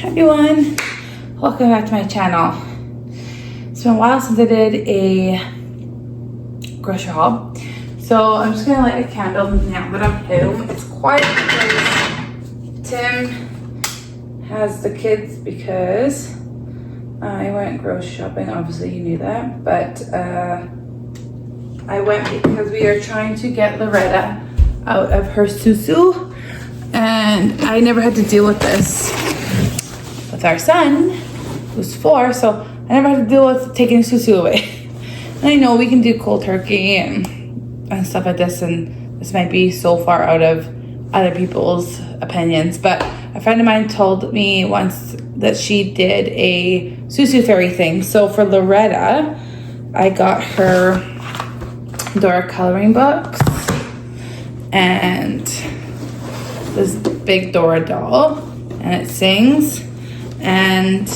everyone, welcome back to my channel. It's been a while since I did a grocery haul, so I'm just gonna light a candle now that I'm home. It's quiet because Tim has the kids because I went grocery shopping. Obviously you knew that, but I went because we are trying to get Loretta out of her susu, and I never had to deal with this with our son, who's 4, so I never had to deal with taking susu away. And I know we can do cold turkey and stuff like this, and this might be so far out of other people's opinions, but a friend of mine told me once that she did a susu fairy thing. So for Loretta, I got her Dora coloring books and this big Dora doll, and it sings. And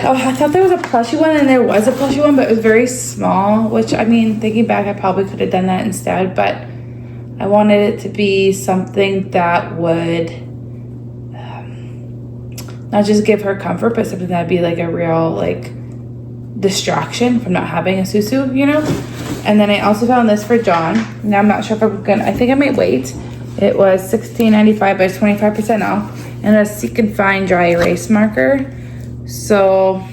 oh, I thought there was a plushie one, and there was a plushie one, but it was very small, which, I mean, thinking back, I probably could have done that instead, but I wanted it to be something that would not just give her comfort, but something that'd be like a real like distraction from not having a susu, you know? And then I also found this for John. Now I'm not sure if I'm gonna, I think I might wait. It was $16.95, but it's 25% off. And a Seek and Find dry erase marker. So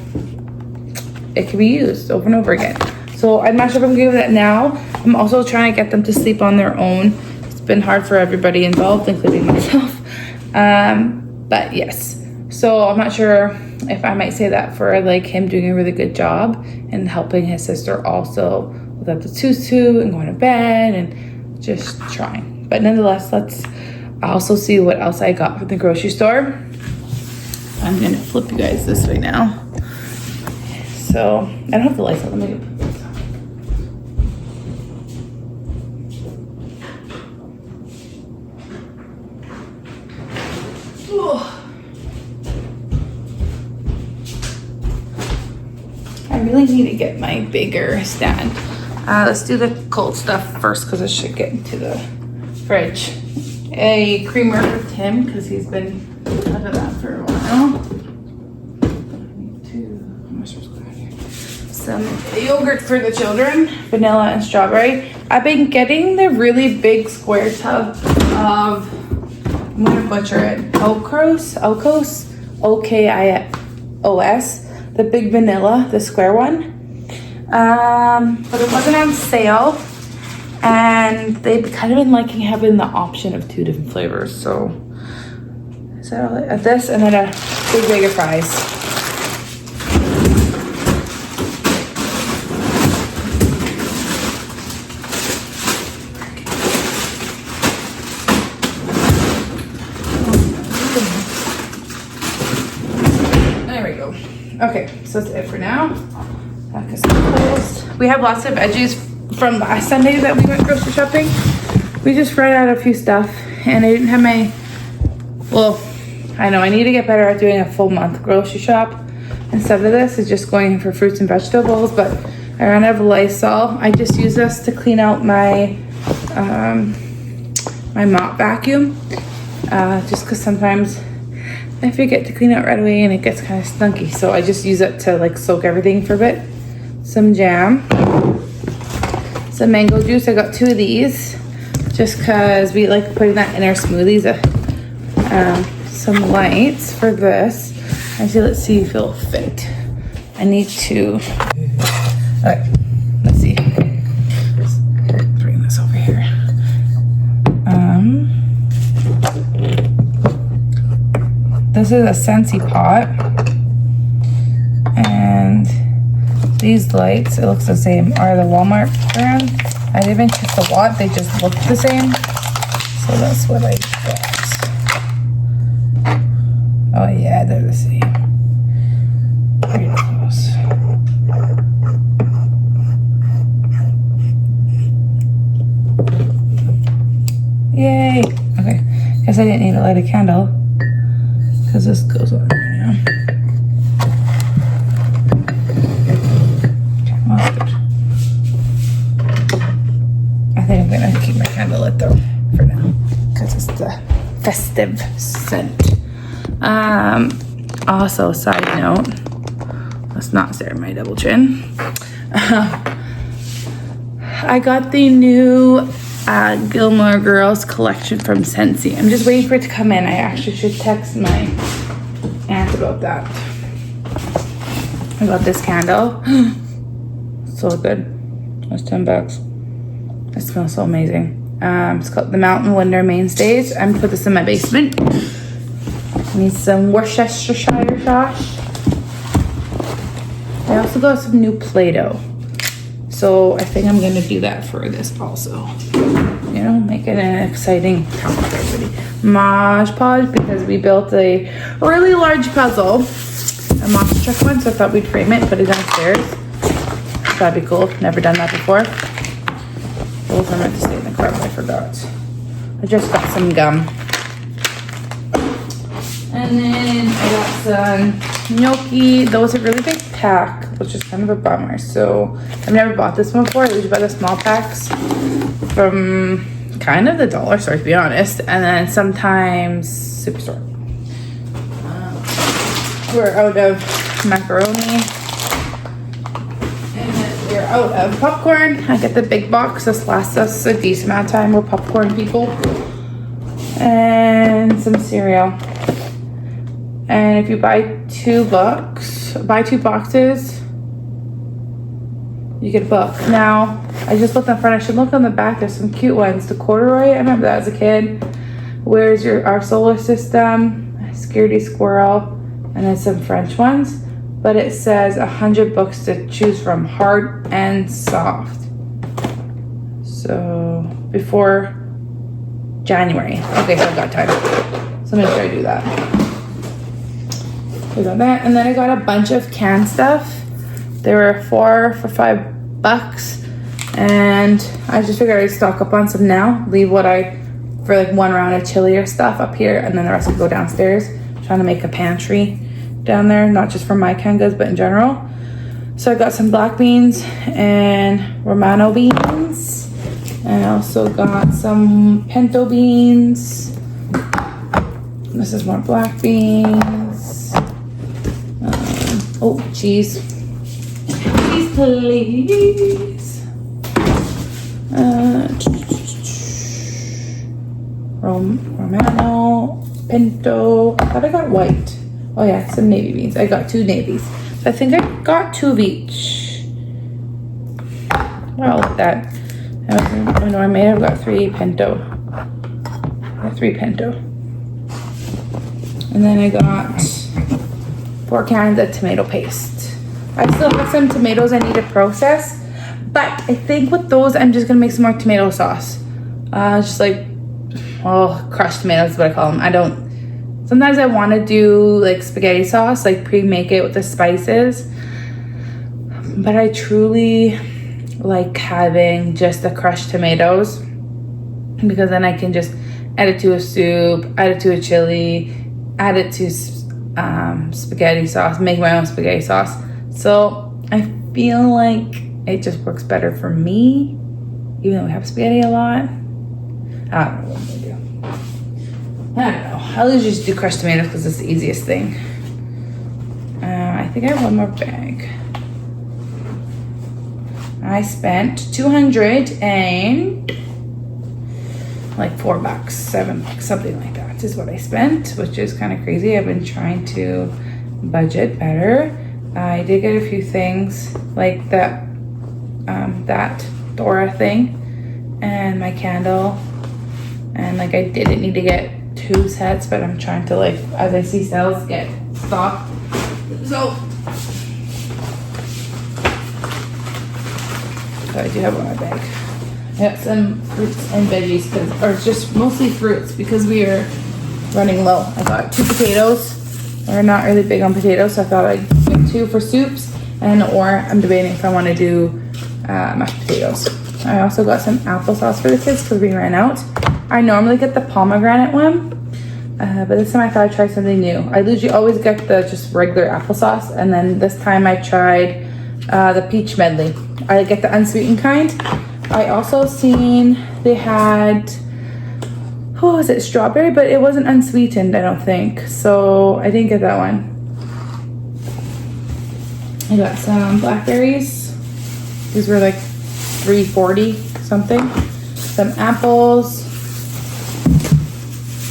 it can be used over and over again. So I'm not sure if I'm gonna give that now. I'm also trying to get them to sleep on their own. It's been hard for everybody involved, including myself. But yes. So I'm not sure if I might say that for like him doing a really good job and helping his sister also without the tutu and going to bed and just trying. But nonetheless, let's also see what else I got from the grocery store. I'm gonna flip you guys this way now. So I don't have the lights on. Let me put this on. I really need to get my bigger stand. Let's do the cold stuff first because it should get into the fridge. A creamer for Tim because he's been out of that for a while. Some yogurt for the children, vanilla and strawberry. I've been getting the really big square tub of, I'm gonna butcher it, Okos, O-K-I-O-S, the big vanilla, the square one. But it wasn't on sale, and they've kind of been liking having the option of 2 different flavors. So is that all? This and then a big bag of fries. There we go. Okay, so that's it for now. We have lots of veggies from last Sunday that we went grocery shopping. We just ran out of a few stuff, and I didn't have my, well, I know I need to get better at doing a full month grocery shop. Instead of this, it's just going for fruits and vegetables, but I ran out of Lysol. I just use this to clean out my my mop vacuum, just because sometimes I forget to clean it right away and it gets kind of stunky. So I just use it to like soak everything for a bit. Some jam, some mango juice. I got 2 of these just because we like putting that in our smoothies. Some lights for this. Actually, let's see if it'll fit. I need to, alright, let's see. Let's bring this over here. This is a Scentsy pot, and these lights, it looks the same, are the Walmart brand. I didn't even check the watt, they just look the same. So that's what I got. Oh yeah, they're the same. Pretty close. Yay! Okay, guess I didn't need to light a candle because this goes on right now. I think I'm gonna keep my candle lit though for now because it's the festive scent. Also, side note, let's not stare at my double chin. I got the new Gilmore Girls collection from Scentsy. I'm just waiting for it to come in. I actually should text my aunt about that. I got this candle. So good. That's $10. It smells so amazing. It's called the Mountain Winter Mainstays. I'm gonna put this in my basement. Need some Worcestershire sauce. I also got some new Play-Doh. So I think I'm gonna do that for this also. You know, make it an exciting time for everybody. Mosh Podge, because we built a really large puzzle. A monster truck one, so I thought we'd frame it, put it downstairs. That'd be cool. Never done that before. Those are meant to stay in the car, but I forgot. I just got some gum. And then I got some gnocchi. Those are really big pack, which is kind of a bummer. So I've never bought this one before. I usually buy the small packs from kind of the dollar store, to be honest. And then sometimes Superstore. We're out of macaroni. And then we're out of popcorn. I get the big box. This lasts us a decent amount of time. We're popcorn people. And some cereal. And if you buy two boxes, you get a book. Now, I just looked on the front. I should look on the back. There's some cute ones. The corduroy, I remember that as a kid. Where's our solar system? Scaredy Squirrel. And then some French ones. But it says 100 books to choose from, hard and soft. So, before January. Okay, so I've got time. So make sure I do that. I got that, and then I got a bunch of canned stuff. There were 4 for $5, and I just figured I'd stock up on some now. Leave what for like one round of chili or stuff up here, and then the rest would go downstairs. I'm trying to make a pantry down there, not just for my canned goods, but in general. So I got some black beans and Romano beans, and I also got some pinto beans. This is more black beans. Oh, cheese. Cheese, please. Romano, pinto. I thought I got white. Oh yeah, some navy beans. I got 2 navies. So I think I got 2 of each. Well, look at that. I know I may have got 3 pinto. And then I got 4 cans of tomato paste. I still have some tomatoes I need to process, but I think with those I'm just gonna make some more tomato sauce. Just like, crushed tomatoes is what I call them. Sometimes I want to do like spaghetti sauce, like pre-make it with the spices, but I truly like having just the crushed tomatoes, because then I can just add it to a soup, add it to a chili, add it to spaghetti sauce, make my own spaghetti sauce. So I feel like it just works better for me, even though we have spaghetti a lot. I don't know what I'm gonna do. I don't know. I'll usually just do crushed tomatoes because it's the easiest thing. I think I have one more bag. I spent $200 and like $4, $7, something like that is what I spent, which is kind of crazy. I've been trying to budget better. I did get a few things like that Dora thing and my candle, and like I didn't need to get 2 sets, but I'm trying to, like, as I see sales, get stock. So I do have one in my bag. I got some fruits and veggies, or just mostly fruits, because we are running low. I got 2 potatoes. We're not really big on potatoes, so I thought I'd get 2 for soups, or I'm debating if I want to do mashed potatoes. I also got some applesauce for the kids because we ran out. I normally get the pomegranate one, but this time I thought I'd try something new. I usually always get the just regular applesauce, and then this time I tried the peach medley. I get the unsweetened kind. I also seen they had oh, is it strawberry? But it wasn't unsweetened, I don't think. So I didn't get that one. I got some blackberries. These were like $3.40 something. Some apples,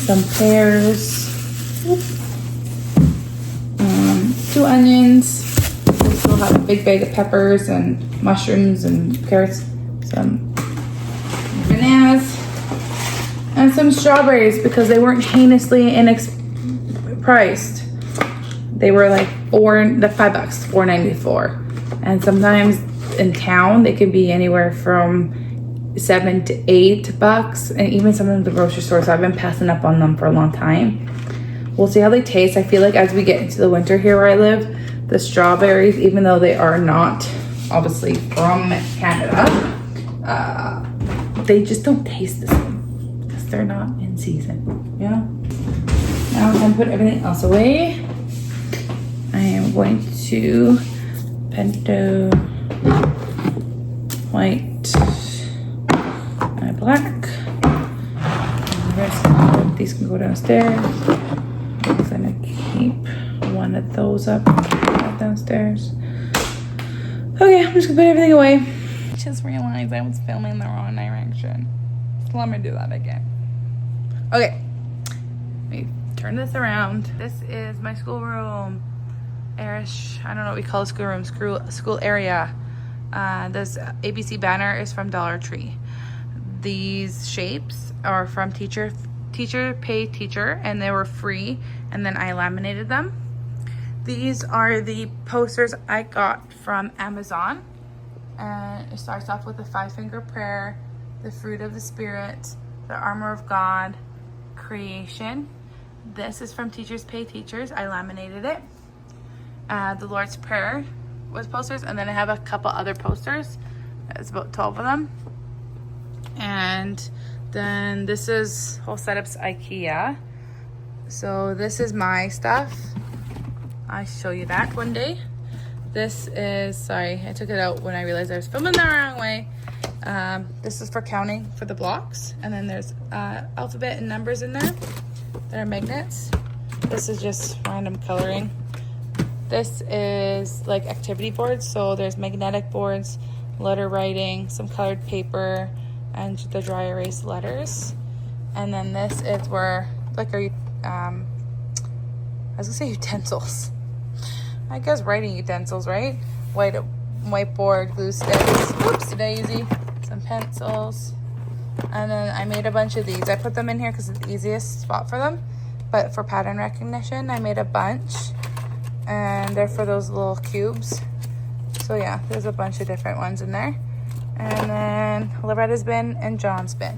some pears, 2 onions. We still have a big bag of peppers and mushrooms and carrots, some bananas, and some strawberries because they weren't heinously priced. They were like $5, $4.94, and sometimes in town they can be anywhere from $7 to $8, and even some of the grocery stores. I've been passing up on them for a long time. We'll see how they taste. I feel like as we get into the winter here where I live, the strawberries, even though they are not obviously from Canada, they just don't taste the same because they're not in season, you know? Now I'm gonna put everything else away. I am going to Pinto white and black. And the rest of these can go downstairs. I'm gonna keep one of those up downstairs. Okay, I'm just gonna put everything away. Just realized I was filming the wrong direction. So let me do that again. Okay, let me turn this around. This is my schoolroom. Irish, I don't know what we call a schoolroom, school area. This ABC banner is from Dollar Tree. These shapes are from Teacher Pay Teacher, and they were free, and then I laminated them. These are the posters I got from Amazon, and it starts off with the 5-finger prayer, the fruit of the Spirit, the armor of God, creation. This is from Teachers Pay Teachers. I laminated it. The Lord's Prayer was posters, and then I have a couple other posters. It's about 12 of them. And then this is whole setups IKEA. So this is my stuff. I'll show you that one day. This is, sorry, I took it out when I realized I was filming the wrong way. This is for counting for the blocks. And then there's alphabet and numbers in there that are magnets. This is just random coloring. This is like activity boards. So there's magnetic boards, letter writing, some colored paper, and the dry erase letters. And then this is where, like, I was gonna say utensils. I guess writing utensils, right? Whiteboard, glue sticks, oops, daisy, some pencils. And then I made a bunch of these. I put them in here because it's the easiest spot for them. But for pattern recognition, I made a bunch. And they're for those little cubes. So yeah, there's a bunch of different ones in there. And then Loretta's bin and John's bin.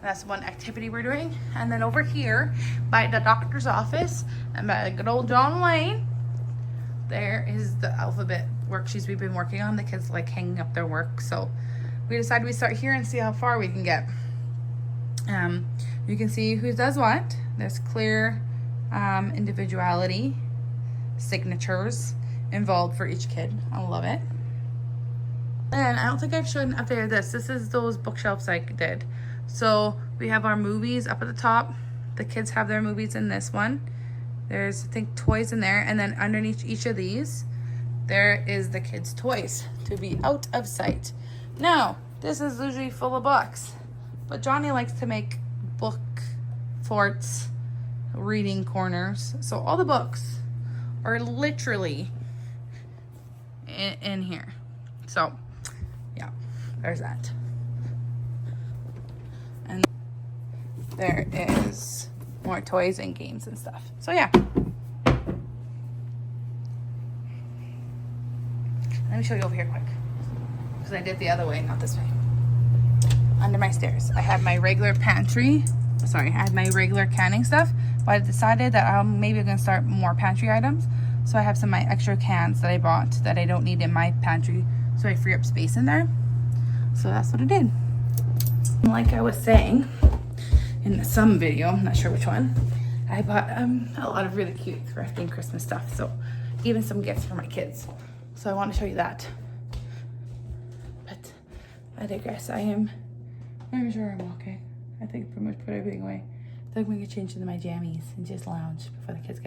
That's one activity we're doing. And then over here by the doctor's office and by good old John Wayne, there is the alphabet worksheets we've been working on. The kids like hanging up their work. So we decided we start here and see how far we can get. You can see who does what. There's clear individuality, signatures involved for each kid. I love it. And I don't think I've shown updated this. This is those bookshelves I did. So we have our movies up at the top. The kids have their movies in this one. There's, I think, toys in there. And then underneath each of these, there is the kids' toys to be out of sight. Now, this is usually full of books. But Johnny likes to make book forts, reading corners. So all the books are literally in here. So, yeah, there's that. And there is more toys and games and stuff. So yeah. Let me show you over here quick. Because I did the other way, not this way. Under my stairs, I have my regular pantry. Sorry, I have my regular canning stuff. But I decided that maybe I'm going to start more pantry items. So I have some of my extra cans that I bought that I don't need in my pantry. So I free up space in there. So that's what I did. Like I was saying in some video, I'm not sure which one, I bought a lot of really cute thrifting Christmas stuff. So even some gifts for my kids. So I want to show you that. But I digress. I'm sure I'm walking. I think I pretty much put everything away. I think we could change into my jammies and just lounge before the kids